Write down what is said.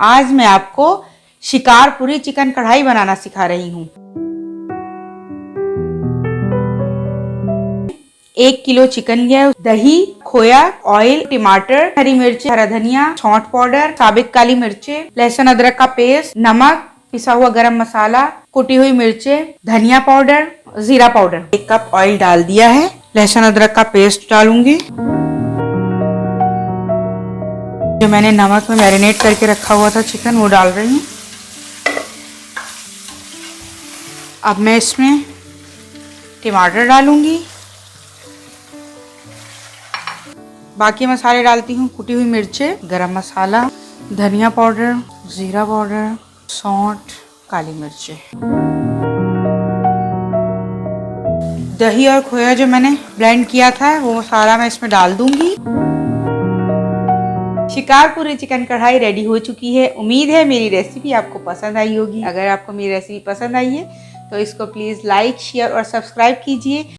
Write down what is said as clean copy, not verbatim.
आज मैं आपको शिकारपुरी चिकन कढ़ाई बनाना सिखा रही हूँ। 1 किलो चिकन लिया, दही, खोया, ऑयल, टमाटर, हरी मिर्च, हरा धनिया, सौंठ पाउडर, साबित काली मिर्चें, लहसुन अदरक का पेस्ट, नमक, पिसा हुआ गरम मसाला, कुटी हुई मिर्चें, धनिया पाउडर, जीरा पाउडर। 1 कप ऑयल डाल दिया है। लहसुन अदरक का पेस्ट डालूंगी। जो मैंने नमक में मैरिनेट करके रखा हुआ था चिकन, वो डाल रही हूँ। अब मैं इसमें टमाटर डालूंगी। बाकी मसाले डालती हूँ, कुटी हुई मिर्चें, गरम मसाला, धनिया पाउडर, जीरा पाउडर, सौंठ, काली मिर्चें। दही और खोया जो मैंने ब्लेंड किया था वो सारा मैं इसमें डाल दूंगी। शिकारपुरी चिकन कढ़ाई रेडी हो चुकी है। उम्मीद है मेरी रेसिपी आपको पसंद आई होगी। अगर आपको मेरी रेसिपी पसंद आई है तो इसको प्लीज़ लाइक, शेयर और सब्सक्राइब कीजिए।